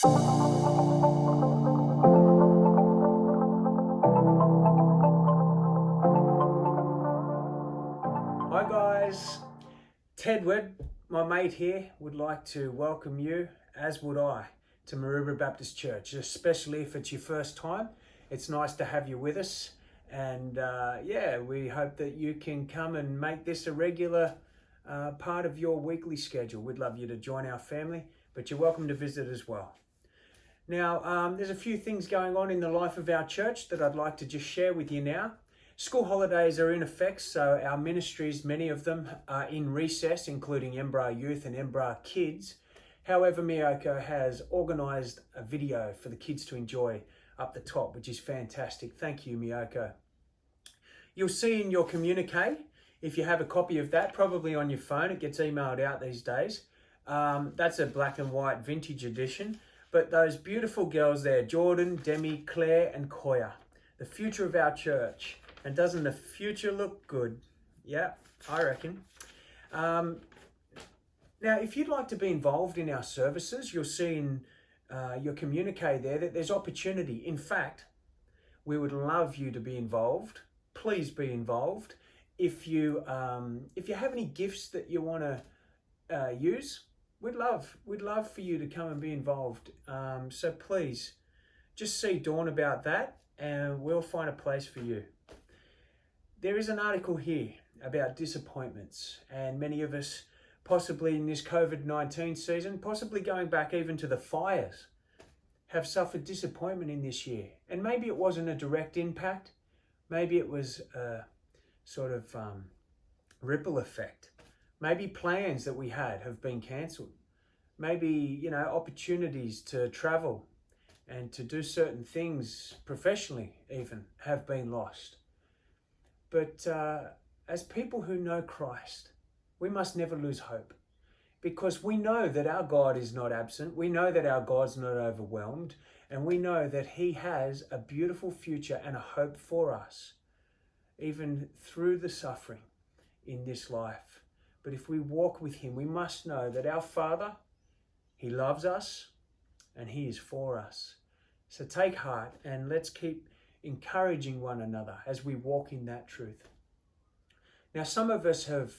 Hi guys, Ted Webb, my mate here, would like to welcome you, as would I, to Maroubra Baptist Church, especially if it's your first time. It's nice to have you with us, and we hope that you can come and make this a regular part of your weekly schedule. We'd love you to join our family, but you're welcome to visit as well. Now, there's a few things going on in the life of our church that I'd like to just share with you now. School holidays are in effect, so our ministries, many of them, are in recess, including Embra Youth and Embra Kids. However, Miyoko has organised a video for the kids to enjoy up the top, which is fantastic. Thank you, Miyoko. You'll see in your communique, if you have a copy of that, probably on your phone, it gets emailed out these days. That's a black and white vintage edition. But those beautiful girls there, Jordan, Demi, Claire and Koya, the future of our church. And doesn't the future look good? Yeah, I reckon. Now, if you'd like to be involved in our services, you'll see in your communique there that there's opportunity. In fact, we would love you to be involved. Please be involved. If you have any gifts that you want to use, we'd love for you to come and be involved. So please, just see Dawn about that, and we'll find a place for you. There is an article here about disappointments, and many of us, possibly in this COVID-19 season, possibly going back even to the fires, have suffered disappointment in this year. And maybe it wasn't a direct impact. Maybe it was a sort of ripple effect. Maybe plans that we had have been cancelled. Maybe, opportunities to travel and to do certain things professionally even have been lost. But as people who know Christ, we must never lose hope, because we know that our God is not absent. We know that our God's not overwhelmed, and we know that He has a beautiful future and a hope for us, even through the suffering in this life. But if we walk with Him, we must know that our Father, He loves us and He is for us. So take heart, and let's keep encouraging one another as we walk in that truth. Now, some of us have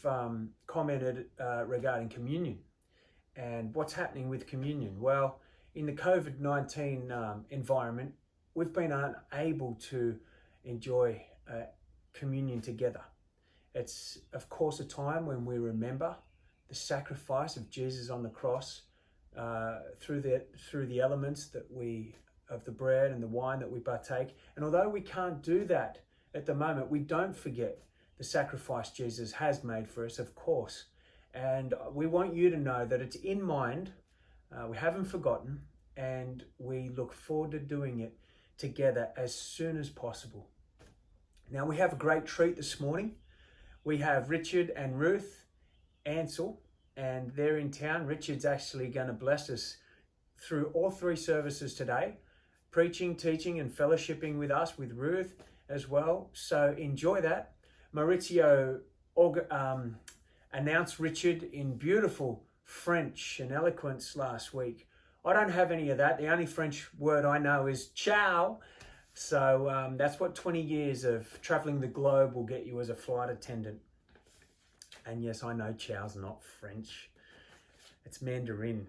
commented regarding communion and what's happening with communion. Well, in the COVID-19 environment, we've been unable to enjoy communion together. It's, of course, a time when we remember the sacrifice of Jesus on the cross through the elements of the bread and the wine that we partake. And although we can't do that at the moment, we don't forget the sacrifice Jesus has made for us, of course. And we want you to know that it's in mind, we haven't forgotten, and we look forward to doing it together as soon as possible. Now, we have a great treat this morning. We have Richard and Ruth Ansoul, and they're in town. Richard's actually going to bless us through all three services today, preaching, teaching, and fellowshipping with us, with Ruth as well. So enjoy that. Maurizio announced Richard in beautiful French and eloquence last week. I don't have any of that. The only French word I know is ciao. So that's what 20 years of traveling the globe will get you as a flight attendant. And yes, I know ciao's not French. It's Mandarin.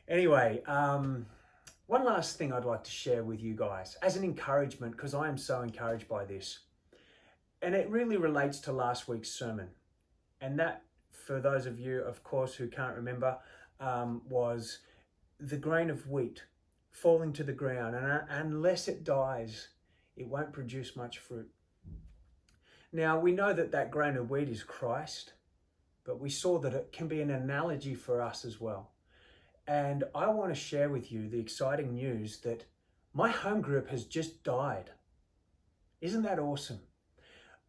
Anyway, one last thing I'd like to share with you guys as an encouragement, because I am so encouraged by this. And it really relates to last week's sermon. And that, for those of you, of course, who can't remember, was the grain of wheat falling to the ground. And unless it dies, it won't produce much fruit. Now, we know that that grain of wheat is Christ, but we saw that it can be an analogy for us as well. And I want to share with you the exciting news that my home group has just died. Isn't that awesome?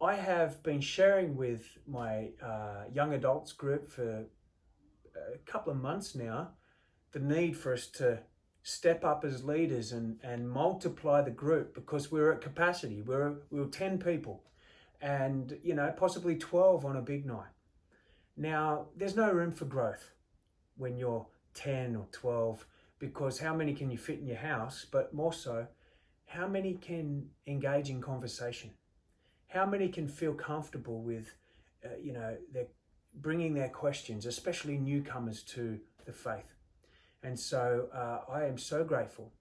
I have been sharing with my young adults group for a couple of months now the need for us to step up as leaders and multiply the group, because we're at capacity. We were 10 people and, possibly 12 on a big night. Now, there's no room for growth when you're 10 or 12, because how many can you fit in your house? But more so, how many can engage in conversation? How many can feel comfortable with, they're bringing their questions, especially newcomers to the faith? And so I am so grateful.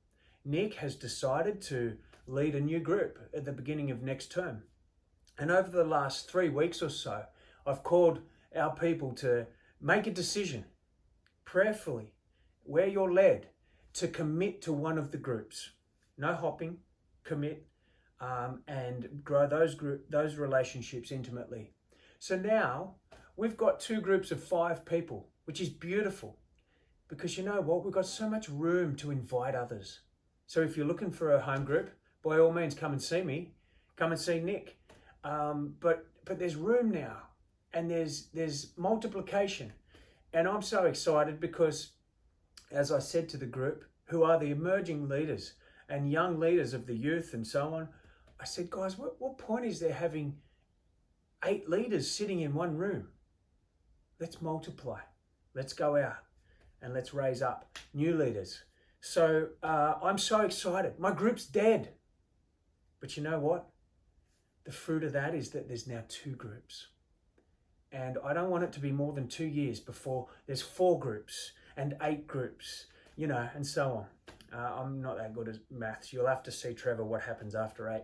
Nick has decided to lead a new group at the beginning of next term. And over the last 3 weeks or so, I've called our people to make a decision prayerfully, where you're led, to commit to one of the groups. No hopping, commit, and grow those relationships intimately. So now we've got 2 groups of 5 people, which is beautiful, because you know what? We've got so much room to invite others. So if you're looking for a home group, by all means, come and see me, come and see Nick. But there's room now, and there's multiplication. And I'm so excited because, as I said to the group, who are the emerging leaders and young leaders of the youth and so on, I said, guys, what point is there having 8 leaders sitting in one room? Let's multiply. Let's go out and let's raise up new leaders. So I'm so excited. My group's dead. But you know what? The fruit of that is that there's now 2 groups. And I don't want it to be more than 2 years before there's 4 groups and 8 groups, and so on. I'm not that good at maths. You'll have to see, Trevor, what happens after 8.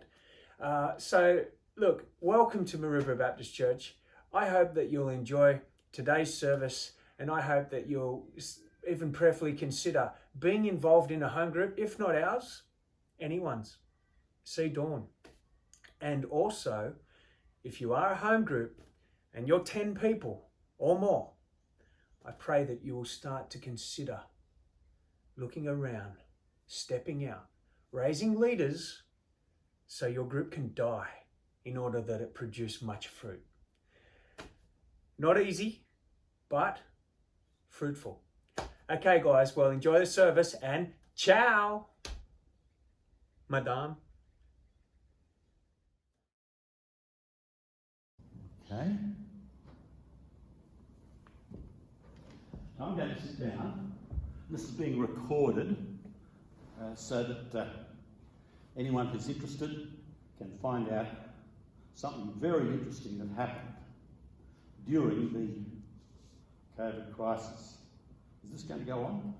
So, look, welcome to Maroubra Baptist Church. I hope that you'll enjoy today's service, and I hope that you'll even prayerfully consider being involved in a home group, if not ours, anyone's. See Dawn. And also, if you are a home group and you're 10 people or more, I pray that you will start to consider looking around, stepping out, raising leaders so your group can die in order that it produce much fruit. Not easy, but fruitful. Okay, guys, well, enjoy the service and ciao, madame. Okay. I'm going to sit down. This is being recorded so that anyone who's interested can find out something very interesting that happened during the COVID crisis. Is this going to go on?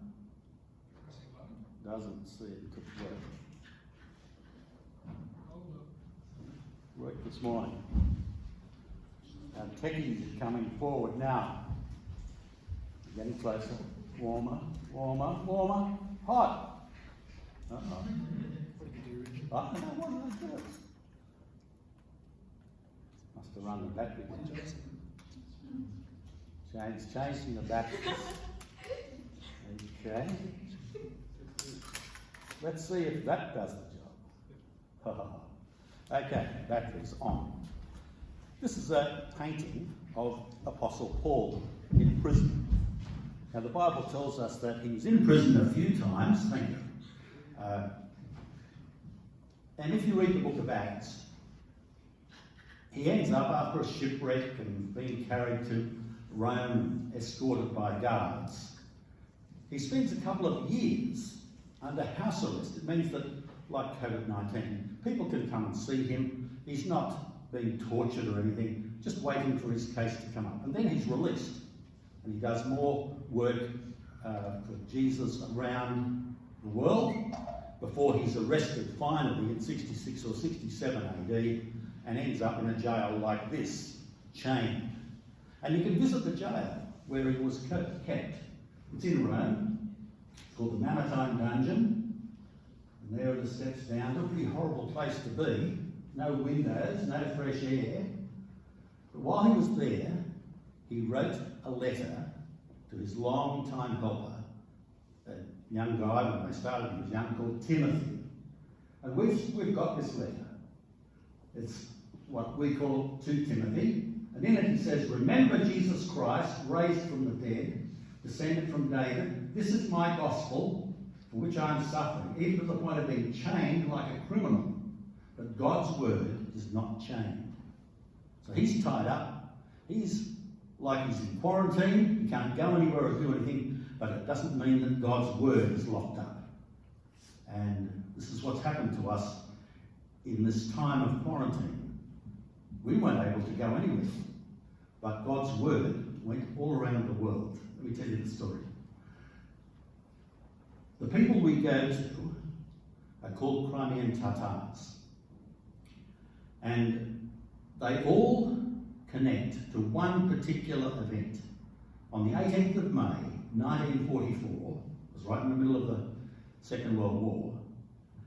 Doesn't see it could work this morning. Our techies are coming forward now. Getting closer. Warmer, warmer, warmer. Hot. Uh-oh. What did you do, Richard? I don't know what I did. Must have run the battery. Changing the batteries. Okay. Let's see if that does the job. Okay, batteries on. This is a painting of Apostle Paul in prison. Now the Bible tells us that he was in prison a few times, thank you. And if you read the book of Acts, he ends up after a shipwreck and being carried to Rome, escorted by guards. He spends a couple of years under house arrest. It means that, like COVID-19, people can come and see him. He's not being tortured or anything, just waiting for his case to come up. And then he's released. And he does more work for Jesus around the world before he's arrested finally in 66 or 67 AD and ends up in a jail like this, chained. And you can visit the jail where he was kept. It's in Rome. It's called the Mamertine Dungeon. And there are the steps down. A pretty horrible place to be. No windows, no fresh air. But while he was there, he wrote a letter to his long-time helper, a young guy, when they started he was young, called Timothy. And we've got this letter. It's what we call to Timothy. And in it he says, "Remember Jesus Christ, raised from the dead, descended from David. This is my gospel, for which I am suffering, even to the point of being chained like a criminal. But God's word is not chained." So he's tied up. He's in quarantine. He can't go anywhere or do anything. but it doesn't mean that God's word is locked up. And this is what's happened to us in this time of quarantine. We weren't able to go anywhere, but God's word went all around the world. Let me tell you the story. The people we go to are called Crimean Tatars, and they all connect to one particular event. On the 18th of May 1944, it was right in the middle of the Second World War,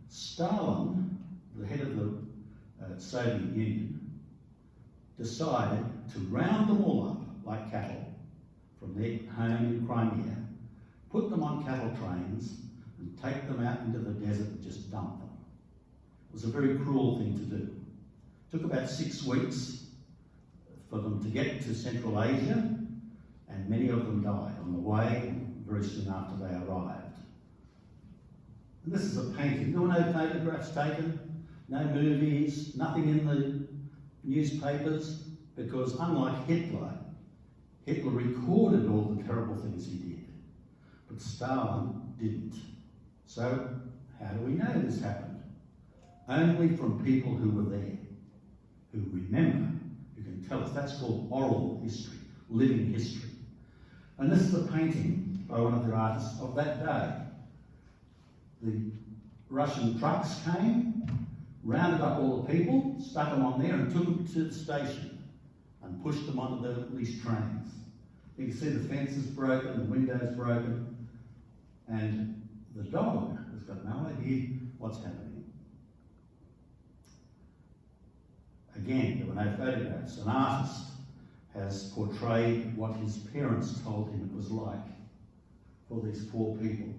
Stalin, the head of the Soviet Union, decided to round them all up like cattle from their home in Crimea, put them on cattle trains and take them out into the desert and just dump them. It was a very cruel thing to do. It took about 6 weeks for them to get to Central Asia, and many of them died on the way very soon after they arrived. And this is a painting. There were no photographs taken, no movies, nothing in the newspapers, because unlike Hitler recorded all the terrible things he did, but Stalin didn't. So how do we know this happened? Only from people who were there, who remember, who can tell us. That's called oral history, living history. And this is a painting by one of the artists of that day. The Russian trucks came, rounded up all the people, stuck them on there and took them to the station and pushed them onto these trains. You can see the fences broken, the windows broken, and the dog has got no idea what's happening. Again, there were no photographs. An artist has portrayed what his parents told him it was like for these poor people.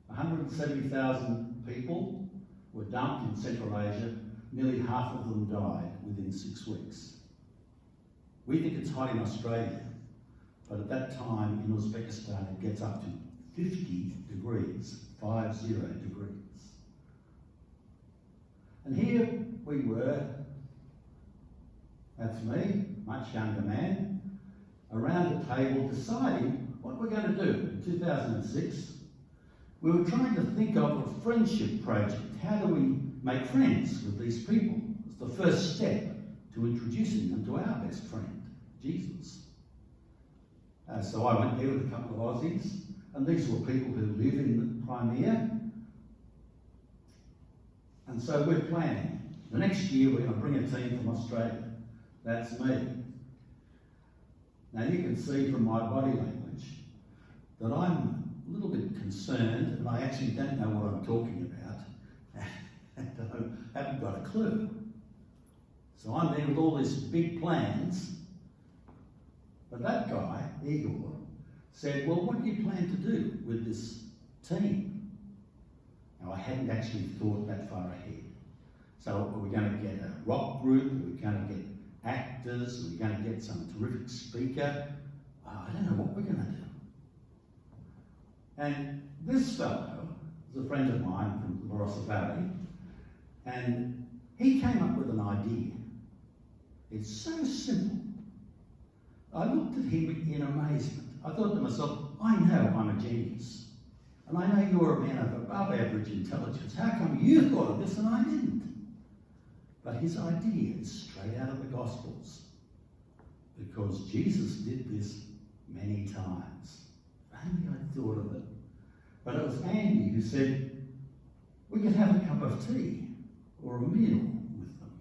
170,000 people were dumped in Central Asia. Nearly half of them died within 6 weeks. We think it's hot in Australia, but at that time in Uzbekistan it gets up to 50 degrees, 50 degrees. And here we were, that's me, much younger man, around a table deciding what we're going to do. In 2006, we were trying to think of a friendship project. How do we make friends with these people? It's the first step to introducing them to our best friend, Jesus. So I went there with a couple of Aussies, and these were people who live in Crimea. And so we're planning. The next year we're going to bring a team from Australia. That's me. Now you can see from my body language that I'm a little bit concerned, and I actually don't know what I'm talking about, and I haven't got a clue. So I'm there with all these big plans, but that guy, Igor, said, well, what do you plan to do with this team? Now I hadn't actually thought that far ahead. So are we going to get a rock group? Are we going to get actors? Are we going to get some terrific speaker? I don't know what we're going to do. And this fellow is a friend of mine from the Barossa Valley, and he came up with an idea. It's so simple. I looked at him in amazement. I thought to myself, I know I'm a genius. And I know you're a man of above average intelligence. How come you thought of this and I didn't? But his idea is straight out of the Gospels, because Jesus did this many times. Only I thought of it. But it was Andy who said, we could have a cup of tea or a meal with them.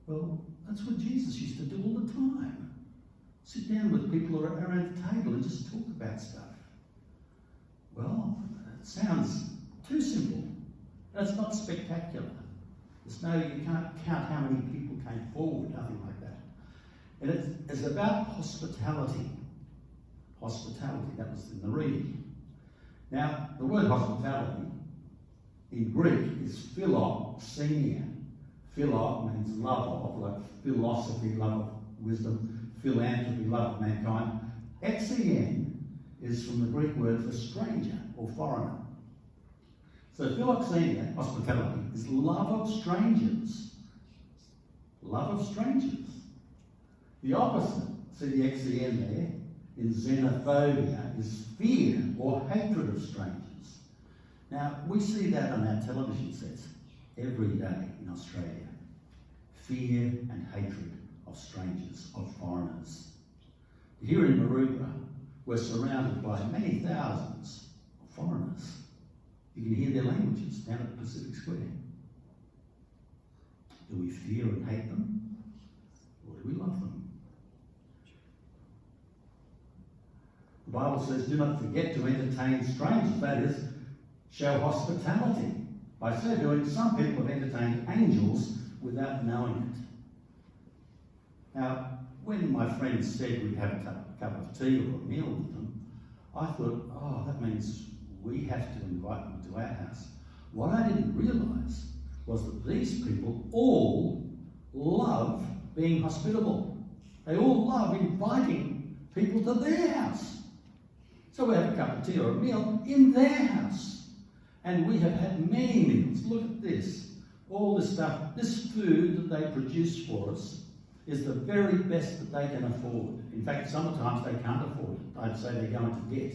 Well, that's what Jesus used to do all the time. Sit down with people around the table and just talk about stuff. Well, it sounds too simple. That's not spectacular. You can't count how many people came forward, nothing like that. And it's about hospitality. Hospitality, that was in the reading. Now, the word hospitality in Greek is philoxenia. Philo means love of, like philosophy, love of wisdom, philanthropy, love of mankind. Xen is from the Greek word for stranger or foreigner. So philoxenia, hospitality, is love of strangers. Love of strangers. The opposite, see the Xen there, in xenophobia is fear or hatred of strangers. Now, we see that on our television sets every day in Australia. Fear and hatred of strangers, of foreigners. Here in Maroubra, we're surrounded by many thousands of foreigners. You can hear their languages down at Pacific Square. Do we fear and hate them? Or do we love them? The Bible says, do not forget to entertain strangers, that is, show hospitality. By so doing, some people have entertained angels without knowing it. Now, when my friends said we'd have a cup of tea or a meal with them, I thought, oh, that means we have to invite them to our house. What I didn't realise was that these people all love being hospitable. They all love inviting people to their house. So we have a cup of tea or a meal in their house. And we have had many meals. Look at this. All this stuff, this food that they produce for us is the very best that they can afford. In fact, sometimes they can't afford it. I'd say they're going to debt.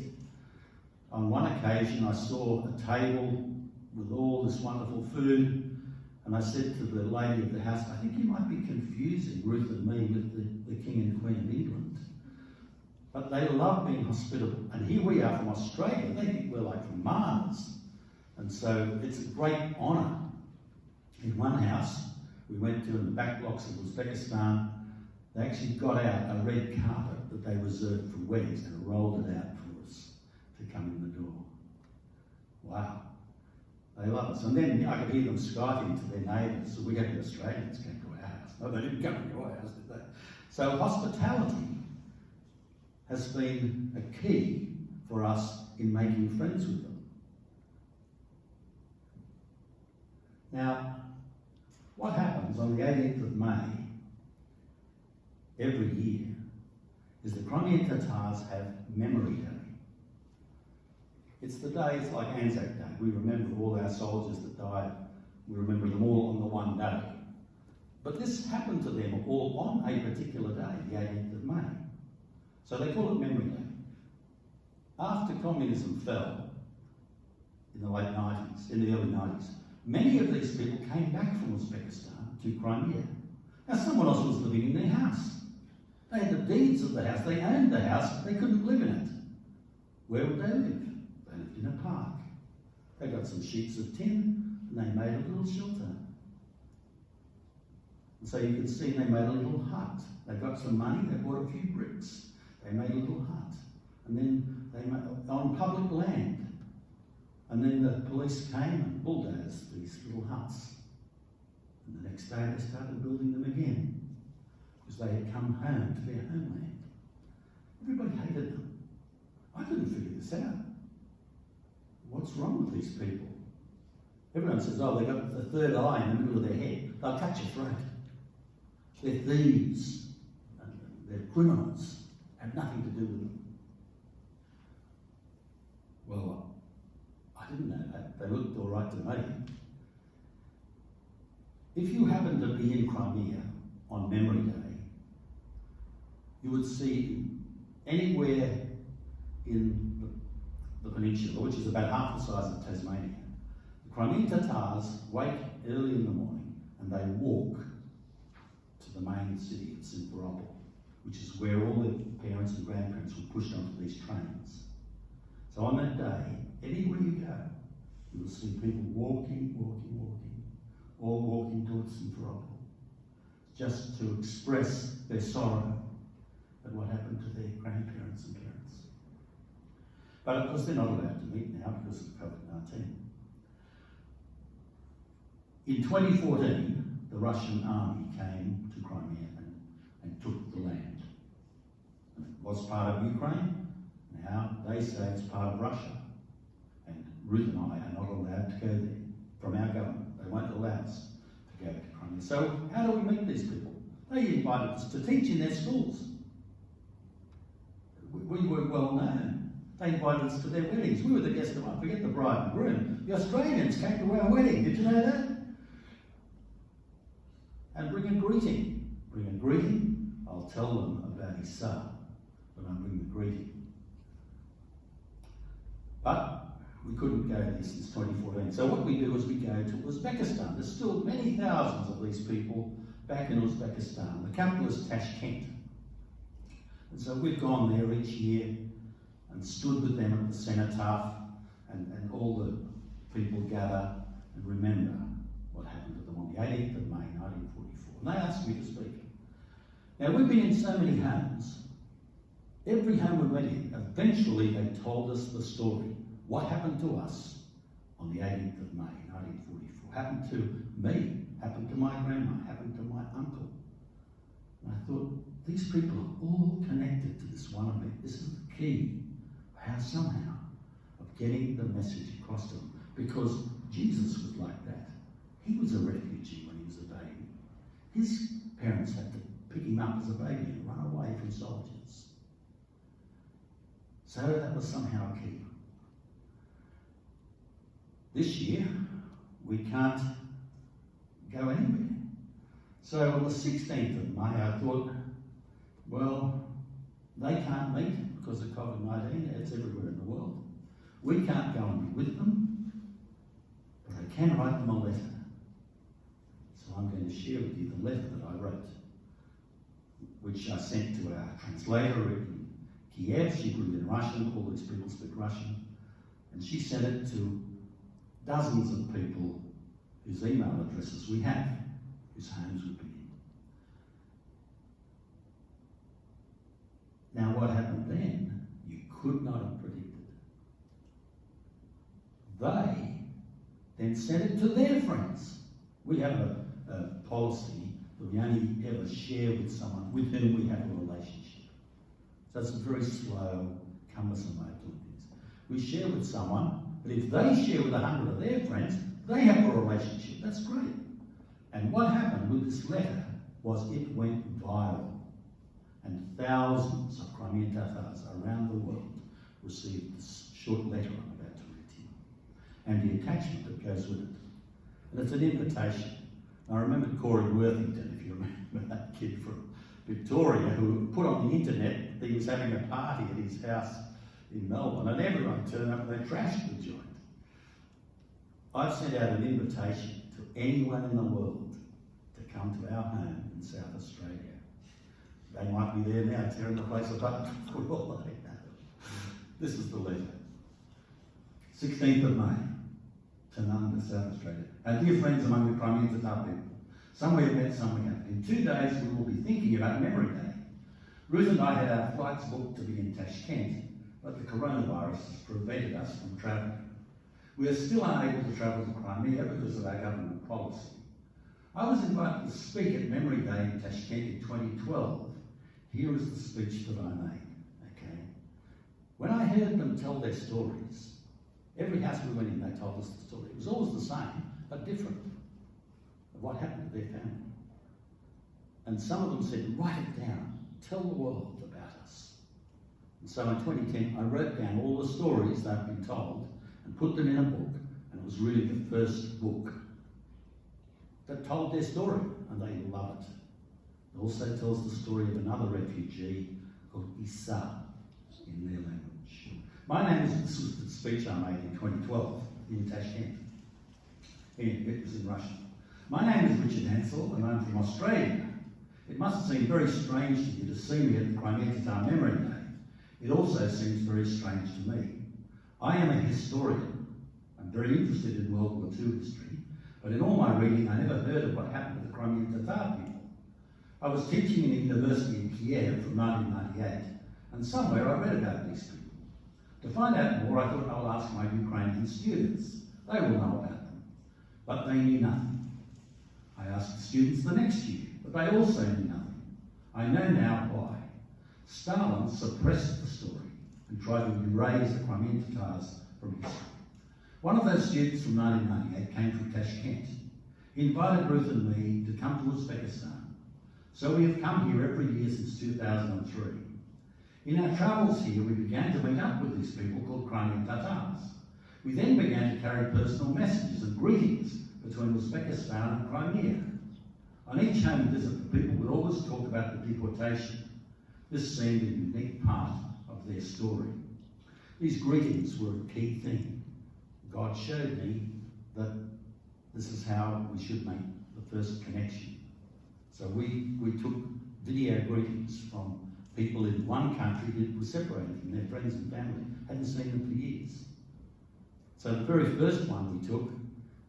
On one occasion, I saw a table with all this wonderful food, and I said to the lady of the house, I think you might be confusing Ruth and me with the King and Queen of England. But they love being hospitable. And here we are from Australia. They think we're like from Mars. And so it's a great honour. In one house we went to in the back blocks of Uzbekistan, they actually got out a red carpet that they reserved for weddings and rolled it out for us to come in the door. Wow. They love us. And then I could hear them Skyping to their neighbours. So we had the Australians came to our house. No, they didn't come to your house, did they? So hospitality has been a key for us in making friends with them. Now, what happens on the 18th of May every year is the Crimean Tatars have Memory Day. It's the day, it's like Anzac Day. We remember all our soldiers that died. We remember them all on the one day. But this happened to them all on a particular day, the 18th of May. So they call it Memory Day. After communism fell in the late 90s, in the early 90s, many of these people came back from Uzbekistan to Crimea. Now, someone else was living in their house. They had the deeds of the house. They owned the house, but they couldn't live in it. Where would they live? They lived in a park. They got some sheets of tin, and they made a little shelter. And so you can see they made a little hut. They got some money, they bought a few bricks. They made a little hut. And then they made on public land. And then the police came and bulldozed these little huts. And the next day they started building them again, because they had come home to their homeland. Everybody hated them. I couldn't figure this out. What's wrong with these people? Everyone says, oh, they've got the third eye in the middle of their head. They'll cut your throat. They're thieves. They're criminals. Have nothing to do with them. Well, I didn't know that. They looked all right to me. If you happen to be in Crimea on Memory Day, you would see anywhere in the peninsula, which is about half the size of Tasmania, the Crimean Tatars wake early in the morning and they walk to the main city of Simferopol, which is where all their parents and grandparents were pushed onto these trains. So on that day, anywhere you go, you will see people walking, all walking towards Simferopol, just to express their sorrow at what happened to their grandparents and parents. But of course they're not allowed to meet now because of COVID-19. In 2014, the Russian army came to Crimea and took the land. And it was part of Ukraine. Now they say it's part of Russia. And Ruth and I are not allowed to go there from our government. They won't allow us to go to Crimea. So how do we meet these people? They invited us to teach in their schools. We were well known. They invited us to their weddings. We were the guest of honor. Forget the bride and groom. The Australians came to our wedding. Did you know that? And bring a greeting. Bring a greeting. I'll tell them about Isa, when I bring the greeting. But we couldn't go there since 2014. So what we do is we go to Uzbekistan. There's still many thousands of these people back in Uzbekistan. The capital is Tashkent. And so we've gone there each year and stood with them at the cenotaph, and all the people gather and remember what happened to them on the 18th of May 1944. And they asked me to speak. Now, we've been in so many homes. Every home we went in, eventually they told us the story. What happened to us on the 18th of May 1944? Happened to me, happened to my grandma, happened to my uncle. And I thought, these people are all connected to this one event. This is the key, how somehow, of getting the message across to them. Because Jesus was like that. He was a refugee when he was a baby. His parents had to pick him up as a baby and run away from soldiers. So that was somehow key. This year, we can't go anywhere. So on the 16th of May, I thought, well, they can't meet because of COVID-19. It's everywhere in the world. We can't go and be with them, but I can write them a letter. So I'm going to share with you the letter that I wrote, which I sent to our translator in Kiev. She put it in Russian. All these people speak Russian. And she sent it to dozens of people whose email addresses we have, whose homes would be in. Now, what happened then, you could not have predicted. They then sent it to their friends. We have a policy that we only ever share with someone with whom we have a relationship. So it's a very slow, cumbersome way of doing things. We share with someone, but if they share with 100 of their friends, they have a relationship. That's great. And what happened with this letter was it went viral. And thousands of Crimean Tatars around the world received this short letter I'm about to read to you, and the attachment that goes with it. And it's an invitation. I remember Corey Worthington, if you remember that kid from Victoria, who put on the internet that he was having a party at his house in Melbourne, and everyone turned up and they trashed the joint. I've sent out an invitation to anyone in the world to come to our home in South Australia. They might be there now tearing the place apart for all they know. This is the letter. 16th of May, Tanunda, South Australia. Our dear friends among the Crimean Tatar people. Some we have met, some we haven't. In 2 days we will be thinking about Memory Day. Ruth and I had our flights booked to be in Tashkent, but the coronavirus has prevented us from travelling. We are still unable to travel to Crimea because of our government policy. I was invited to speak at Memory Day in Tashkent in 2012. Here is the speech that I made, okay? When I heard them tell their stories, every house we went in, they told us the story. It was always the same, but different, of what happened to their family. And some of them said, write it down, tell the world about us. And so in 2010, I wrote down all the stories they've been told and put them in a book, and it was really the first book that told their story, and they love it. It also tells the story of another refugee called Isa in their language. My name is, this was the speech I made in 2012 in Tashkent. It was in Russian. My name is Richard Ansoul and I'm from Australia. It must seem very strange to you to see me at the Crimean Tatar Memory Day. It also seems very strange to me. I am a historian. I'm very interested in World War II history, but in all my reading I never heard of what happened to the Crimean Tatar people. I was teaching in a university in Kiev from 1998, and somewhere I read about these people. To find out more, I thought I'll ask my Ukrainian students. They will know about them. But they knew nothing. I asked the students the next year, but they also knew nothing. I know now why. Stalin suppressed the story and tried to erase the Crimean Tatars from history. One of those students from 1998 came from Tashkent. He invited Ruth and me to come to Uzbekistan. So we have come here every year since 2003. In our travels here, we began to meet up with these people called Crimean Tatars. We then began to carry personal messages and greetings between Uzbekistan and Crimea. On each home visit, the people would always talk about the deportation. This seemed a unique part of their story. These greetings were a key thing. God showed me that this is how we should make the first connection. So we took video greetings from people in one country who were separated from their friends and family, hadn't seen them for years. So the very first one we took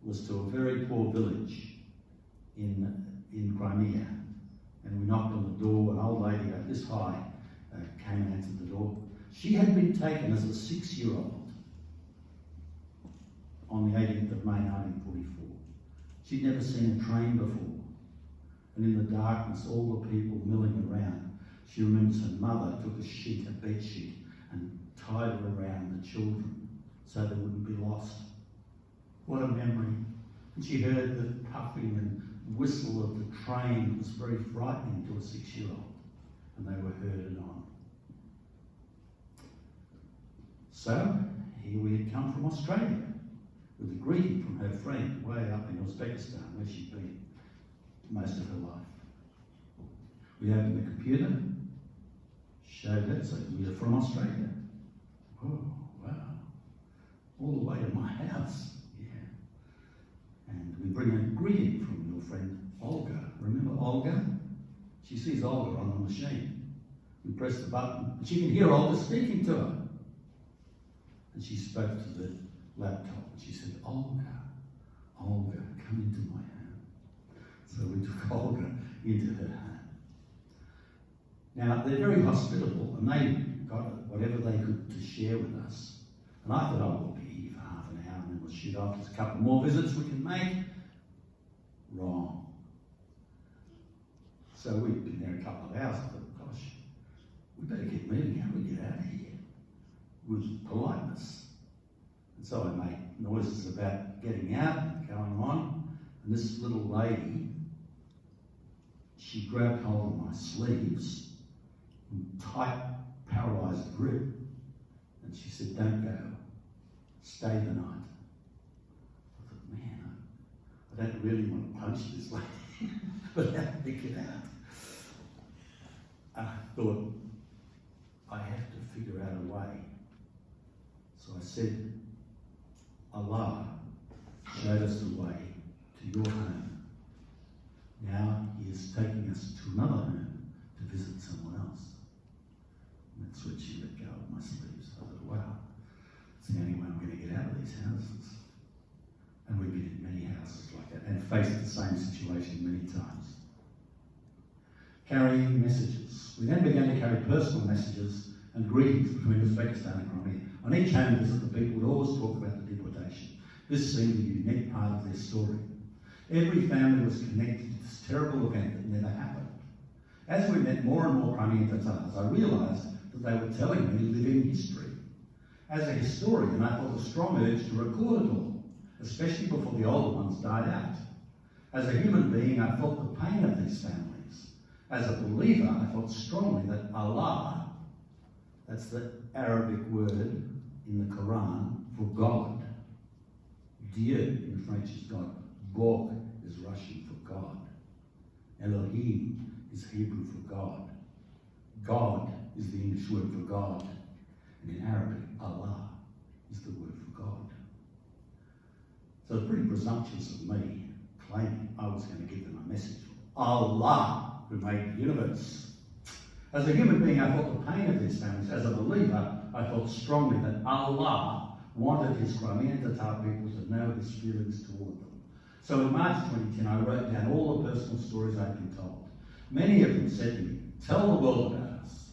was to a very poor village in Crimea. And we knocked on the door, an old lady about this high came and answered the door. She had been taken as a 6-year-old on the 18th of May 1944. She'd never seen a train before. And in the darkness, all the people milling around, she remembers her mother took a sheet, a bed sheet, and tied it around the children so they wouldn't be lost. What a memory. And she heard the puffing and whistle of the train. It was very frightening to a 6-year-old, and they were herded on. So, here we had come from Australia, with a greeting from her friend way up in Uzbekistan, where she'd been most of her life. We opened the computer, showed it, so we are from Australia. Oh, wow. All the way to my house. Yeah. And we bring a greeting from your friend Olga. Remember Olga? She sees Olga on the machine. We press the button, and she can hear Olga speaking to her. And she spoke to the laptop, and she said, Olga, Olga, come into my home. So we took Olga into her home. Now, they're very hospitable, and they got whatever they could to share with us. And I thought, oh, we'll be here for half an hour, and then we'll shoot off. There's a couple more visits we can make. Wrong. So we'd been there a couple of hours. I thought, gosh, we better get moving. How do we get out of here? With politeness. And so I made noises about getting out and going on. And this little lady, she grabbed hold of my sleeves and tight, paralysed grip. And she said, don't go. Stay the night. I thought, man, I don't really want to punch this lady, but how to get out? I thought, I have to figure out a way. So I said, Allah showed us the way to your home. Now he is taking us to another home to visit someone else. And that's when she let go of my sleeves. I thought, wow, it's the only way I'm going to get out of these houses. And we've been in many houses like that and faced the same situation many times. Carrying messages. We then began to carry personal messages and greetings between Uzbekistan and Crimea. On each home visit, the people would always talk about the deportation. This seemed a unique part of their story. Every family was connected to this terrible event that never happened. As we met more and more Crimean Tatars, I realised that they were telling me living history. As a historian, I felt a strong urge to record it all, especially before the older ones died out. As a human being, I felt the pain of these families. As a believer, I felt strongly that Allah, that's the Arabic word in the Quran for God. Dieu in French is God. Bog is Russian for God. Elohim is Hebrew for God. God is the English word for God. And in Arabic, Allah is the word for God. So it's pretty presumptuous of me claiming I was going to give them a message from Allah, who made the universe. As a human being, I felt the pain of these families. As a believer, I felt strongly that Allah wanted his Crimean Tatar people to know his feelings toward them. So in March 2010, I wrote down all the personal stories I'd been told. Many of them said to me, tell the world about us.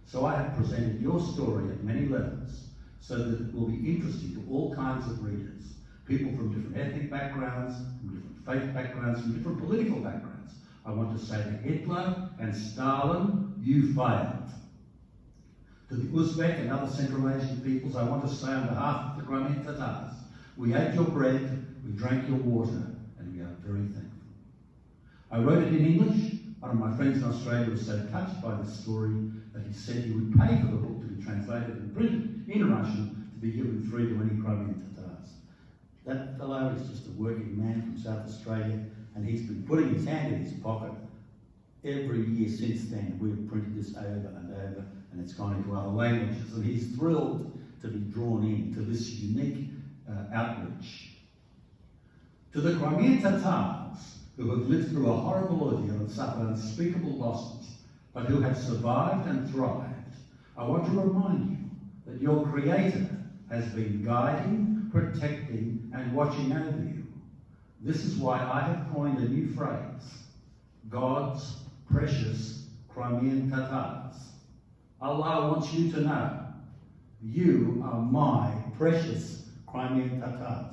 So I have presented your story at many levels so that it will be interesting to all kinds of readers. People from different ethnic backgrounds, from different faith backgrounds, from different political backgrounds. I want to say to Hitler and Stalin, you failed. To the Uzbek and other Central Asian peoples, I want to say on behalf of the Crimean Tatars, we ate your bread, we drank your water, and we are very thankful. I wrote it in English. One of my friends in Australia was so touched by this story that he said he would pay for the book to be translated and printed in Russian to be given free to any Crimean Tatars. That fellow is just a working man from South Australia, and he's been putting his hand in his pocket every year since then, we've printed this over and over, and it's gone into other languages. And he's thrilled to be drawn into this unique outreach. To the Crimean Tatars, who have lived through a horrible ordeal and suffered unspeakable losses, but who have survived and thrived, I want to remind you that your Creator has been guiding, protecting, and watching over you. This is why I have coined a new phrase, God's precious Crimean Tatars. Allah wants you to know, you are my precious Crimean Tatars.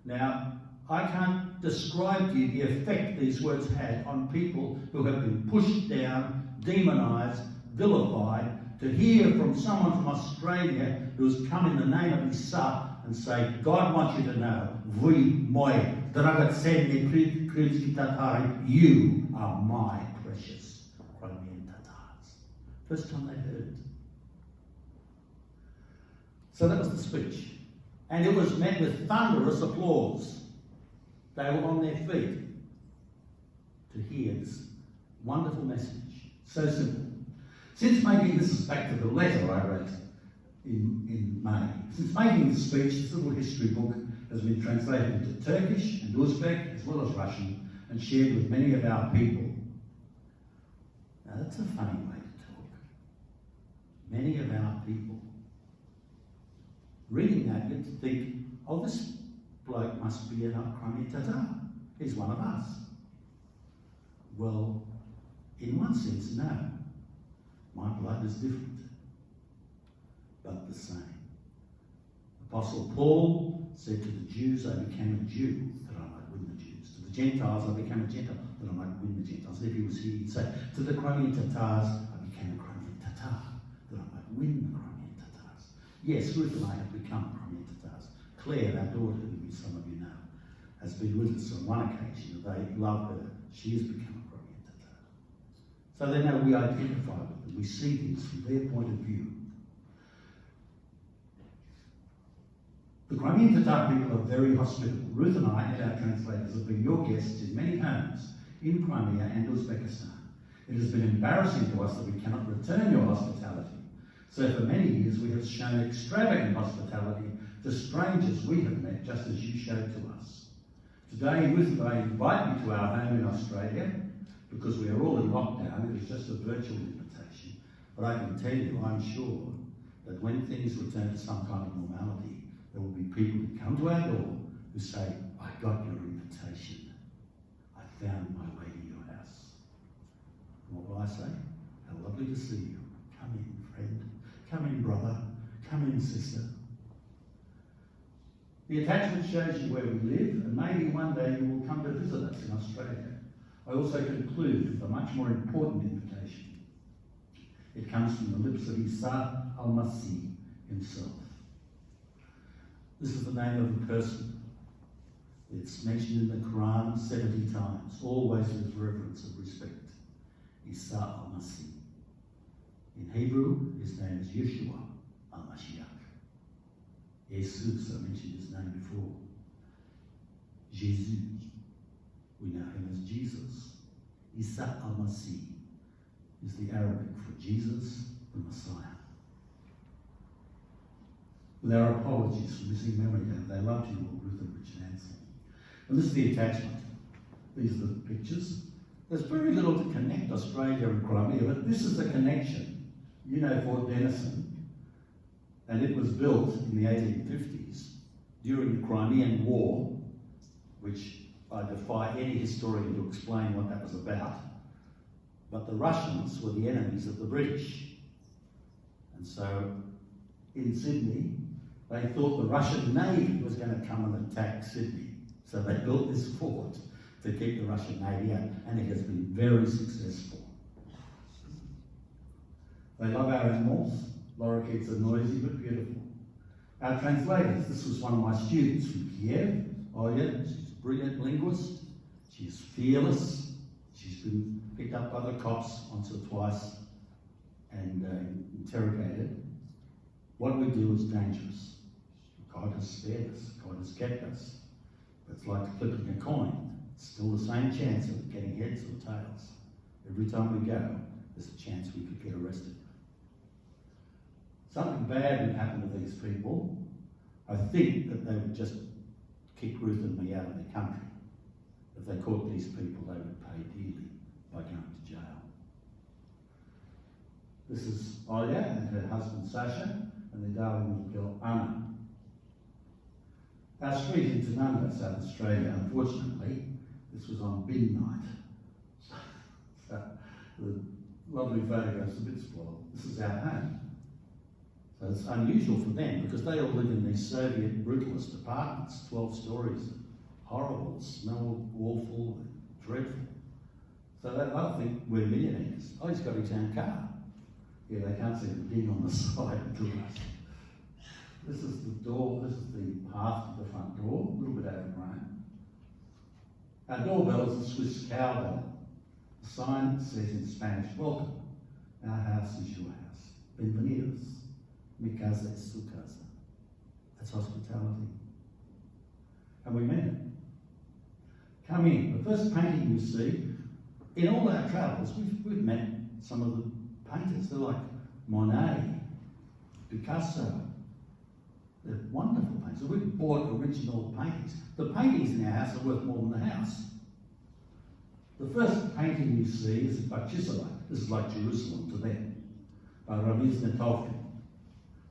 Now, I can't describe to you the effect these words had on people who have been pushed down, demonised, vilified, to hear from someone from Australia who's come in the name of Isa and say, God wants you to know, you are my precious Crimean Tatars. First time they heard it. So that was the speech. And it was met with thunderous applause. They were on their feet to hear this wonderful message. So simple. Since making, this is back to the letter I wrote in May. Since making this speech, this little history book has been translated into Turkish and Uzbek as well as Russian and shared with many of our people. Now that's a funny way to talk. Many of our people. Reading that, you'd think, oh, this bloke must be a Crimean Tatar. He's one of us. Well, in one sense, no. My blood is different, but the same. Apostle Paul said to the Jews, I became a Jew that I might win the Jews. To the Gentiles, I became a Gentile that I might win the Gentiles. If he was here, he'd say, to the Crimean Tatars, I became a Crimean Tatar that I might win the Crimean Tatars. Yes, Ruth and I have become Crimean Tatars. Claire, our daughter, who some of you know, has been with us on one occasion. They love her. She has become a Crimean Tatar. So they know we identify with them. We see things from their point of view. The Crimean Tatar people are very hospitable. Ruth and I and our translators have been your guests in many homes in Crimea and Uzbekistan. It has been embarrassing to us that we cannot return your hospitality. So for many years we have shown extravagant hospitality to strangers we have met just as you showed to us. Today, Ruth and I invite you to our home in Australia because we are all in lockdown. It is just a virtual invitation. But I can tell you, I'm sure, that when things return to some kind of normality, there will be people who come to our door who say, I got your invitation. I found my way to your house. And what will I say? How lovely to see you. Come in, friend. Come in, brother. Come in, sister. The attachment shows you where we live, and maybe one day you will come to visit us in Australia. I also conclude with a much more important invitation. It comes from the lips of Isa al-Masih himself. This is the name of a person. It's mentioned in the Quran 70 times, always with reverence and respect. Isa al-Masih. In Hebrew, his name is Yeshua al-Mashiach. Jesus, I mentioned his name before. Jesus. We know him as Jesus. Isa al-Masih is the Arabic for Jesus, the Messiah. With our apologies for missing memory day, they loved you all, Ruth and Richard Ansoul. And this is the attachment. These are the pictures. There's very little to connect Australia and Crimea, but this is the connection. You know Fort Denison, and it was built in the 1850s during the Crimean War, which I defy any historian to explain what that was about. But the Russians were the enemies of the British. And so in Sydney, they thought the Russian Navy was going to come and attack Sydney. So they built this fort to keep the Russian Navy out, and it has been very successful. They love our animals. Lorikeets are noisy but beautiful. Our translators, this was one of my students from Kiev. Oh yeah, she's a brilliant linguist. She's fearless. She's been picked up by the cops once or twice and interrogated. What we do is dangerous. God has spared us. God has kept us. But it's like flipping a coin. Still the same chance of getting heads or tails. Every time we go, there's a chance we could get arrested. Something bad would happen to these people. I think that they would just kick Ruth and me out of their country. If they caught these people, they would pay dearly by going to jail. This is Olya and her husband Sasha and their darling little girl Anna. Our street in Tanunda, South Australia, unfortunately, this was on bin night. So the lovely photograph's a bit spoiled. This is our home. So it's unusual for them because they all live in these Soviet brutalist apartments, 12 stories, horrible, smell awful, dreadful. So they think we're millionaires. Oh, he's got his own car. Yeah, they can't see the bin on the side to us. This is the door, this is the path to the front door, a little bit overgrown. Our doorbell is a Swiss cowbell. The sign says in Spanish, welcome. Our house is your house. Bienvenidos. Mi casa es su casa. That's hospitality. And we meant it. Come in. The first painting you see, in all our travels, we've met some of the painters. They're like Monet, Picasso. They're wonderful painters. We've bought original paintings. The paintings in our house are worth more than the house. The first painting you see is by Chisholm. This is like Jerusalem to them, by Ramiz Netolkin.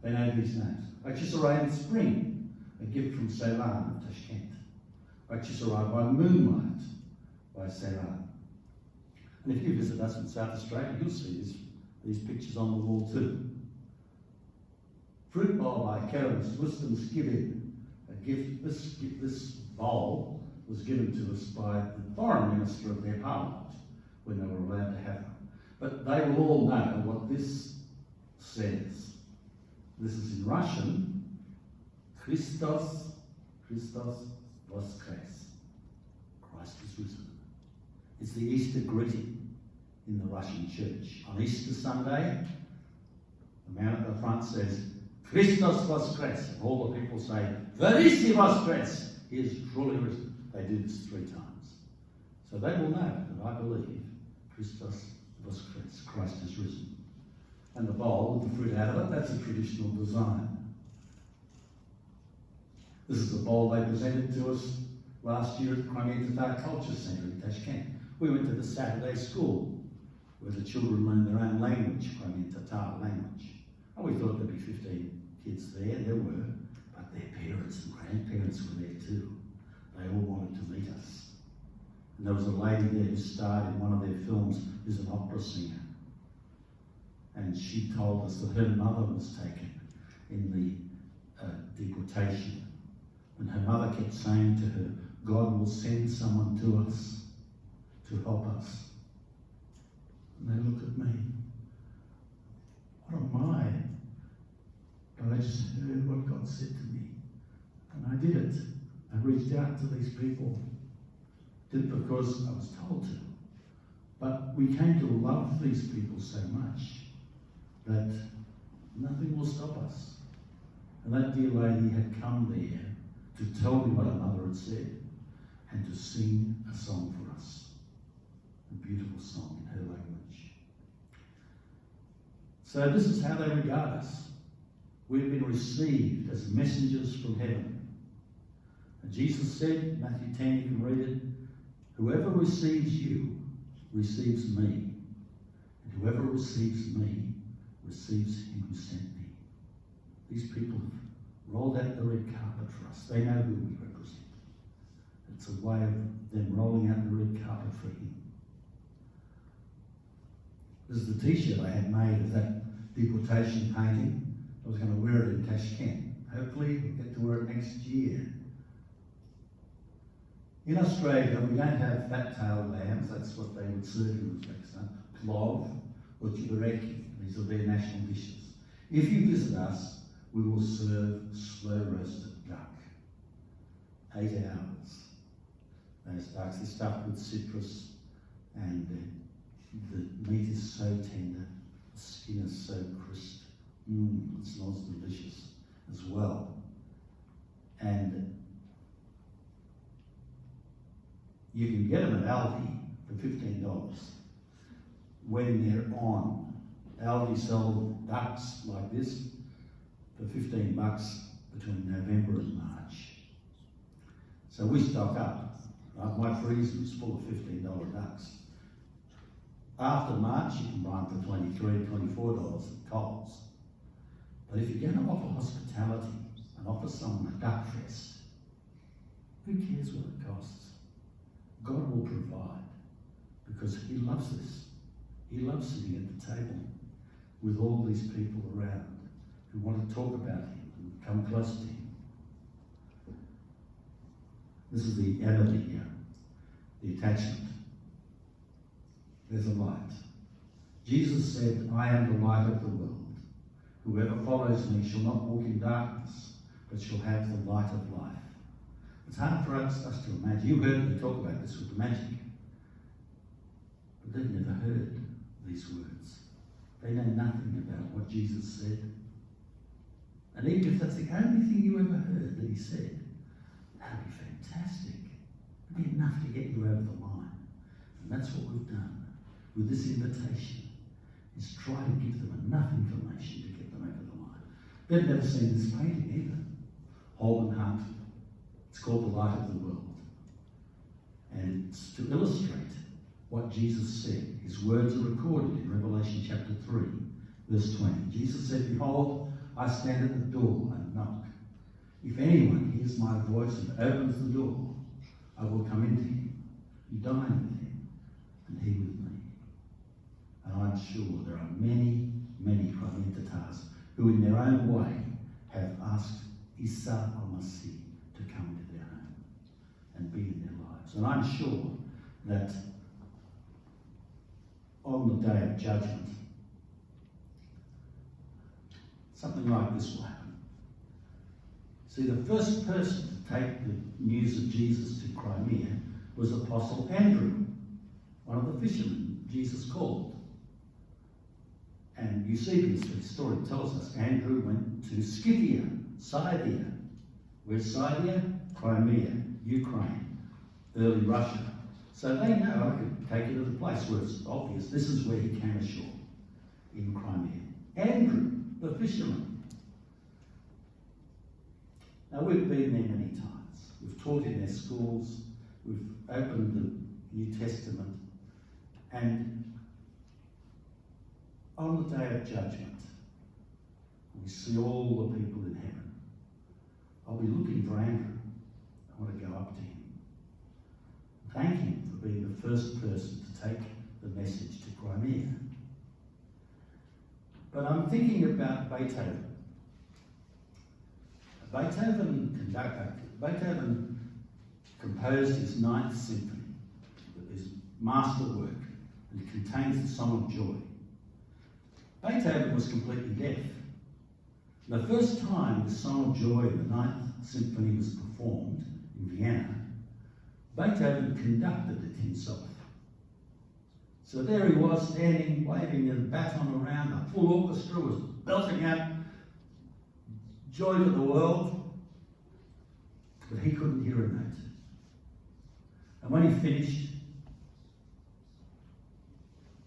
They know these names. By Chisholm in Spring, a gift from Ceylon, Tashkent. By Chisholm by Moonlight, by Ceylon. And if you visit us in South Australia, you'll see these pictures on the wall too. Fruit bowl by Kerem Skibid, a gift. This bowl was given to us by the foreign minister of their parliament when they were allowed to have them. But they will all know what this says. This is in Russian. Christos voskres. Christ is risen. It's the Easter greeting in the Russian church. On Easter Sunday, the man at the front says, Christos voskres. And all the people say, Verisi voskres. He is truly risen. They do this 3 times. So they will know that I believe Christos voskres. Christ is risen. And the bowl with the fruit out of it, that's a traditional design. This is the bowl they presented to us last year at the Crimean Tatar Culture Centre in Tashkent. We went to the Saturday school where the children learned their own language, Crimean Tatar language. And we thought there'd be 15 kids there. There were, but their parents and grandparents were there too. They all wanted to meet us. And there was a lady there who starred in one of their films who's an opera singer. And she told us that her mother was taken in the deportation. And her mother kept saying to her, God will send someone to us to help us. And they looked at me. What am I? But I just heard what God said to me. And I did it. I reached out to these people. Did it because I was told to. But we came to love these people so much that nothing will stop us. And that dear lady had come there to tell me what her mother had said and to sing a song for us. A beautiful song in her language. So this is how they regard us. We've been received as messengers from heaven. And Jesus said, Matthew 10, you can read it, whoever receives you receives me. And whoever receives me receives him who sent me. These people have rolled out the red carpet for us. They know who we represent. It's a way of them rolling out the red carpet for him. This is the t-shirt I had made of that deportation painting. I was going to wear it in Tashkent. Hopefully we'll get to wear it next year. In Australia, we don't have fat-tailed lambs. That's what they would serve in Uzbekistan. Plov or chibureki. These are their national dishes. If you visit us, we will serve slow-roasted duck. 8 hours. Those ducks are stuffed with citrus, and the meat is so tender, the skin is so crisp. It smells delicious as well. And You can get them at Aldi for $15 when they're on. Aldi sell ducks like this for $15 between November and March. So we stock up. My freezer is full of $15 ducks. After March, you can buy them for $23, $24 at Coles. But if you're going to offer hospitality and offer someone a duck fest, who cares what it costs? God will provide, because he loves this. He loves sitting at the table with all these people around who want to talk about him and come close to him. This is the enemy here, the attachment. There's a light. Jesus said, I am the light of the world. Whoever follows me shall not walk in darkness, but shall have the light of life. It's hard for us to imagine. You heard me talk about this with the magic. But they've never heard these words. They know nothing about what Jesus said. And even if that's the only thing you ever heard that he said, that would be fantastic. It would be enough to get you over the line. And that's what we've done with this invitation, is try to give them enough information to get them over the line. They've never seen this painting either. Holman Hunt. It's called The Light of the World. And it's to illustrate what Jesus said. His words are recorded in Revelation chapter 3, verse 20. Jesus said, Behold, I stand at the door and knock. If anyone hears my voice and opens the door, I will come into him, and dine with him, and he with me. And I'm sure there are many, many Crimean Tatars who in their own way have asked Isa al-Masih to come into their home and be in their lives. And I'm sure that on the day of judgment, something like this will happen. See, the first person to take the news of Jesus to Crimea was Apostle Andrew, one of the fishermen Jesus called. And Eusebius, the story tells us, Andrew went to Scythia, Scythia. Where's Scythia? Crimea, Ukraine, early Russia. So they know I could take you to the place where it's obvious. This is where he came ashore, in Crimea. Andrew, the fisherman. Now we've been there many times. We've taught in their schools. We've opened the New Testament. And on the day of judgment, we see all the people in heaven. I'll be looking for Andrew. I want to go up to him. Thank him for being the first person to take the message to Crimea. But I'm thinking about Beethoven. Beethoven composed his Ninth Symphony, his masterwork, and it contains the Song of Joy. Beethoven was completely deaf. The first time the Song of Joy, the Ninth Symphony, was performed in Vienna, Beethoven conducted it himself. So there he was, standing, waving a baton around. The full orchestra was belting out joy to the world, but he couldn't hear a note. And when he finished,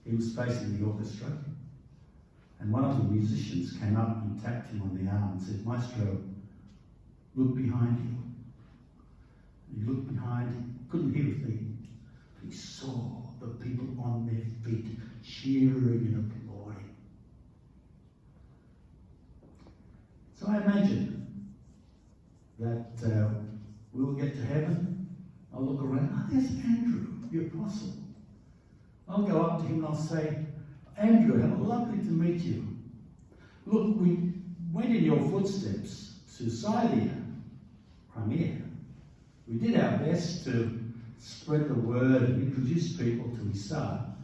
he was facing the orchestra, and one of the musicians came up and tapped him on the arm and said, Maestro, look behind you. And he looked behind him, couldn't hear a thing. He saw the people on their feet cheering and applauding. So I imagine that we'll get to heaven. I'll look around. Oh, there's Andrew, the apostle. I'll go up to him and I'll say, Andrew, how lovely to meet you. Look, we went in your footsteps to Scythia, Crimea. We did our best to spread the word and introduce people to Isa.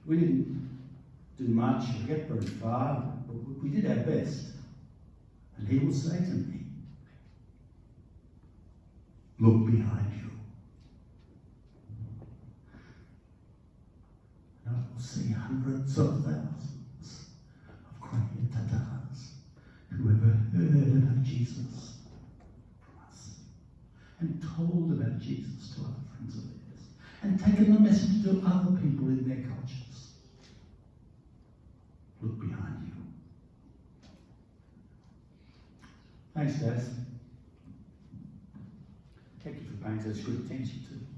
We didn't do much or get very far, but we did our best. And he will say to me, look behind you. And I will see hundreds of thousands of Crimean Tatars who have heard about Jesus from us and told about Jesus to other friends of theirs and taken the message to other people in their cultures. Look behind you. Thanks, Daz. Thank you for paying such good attention to.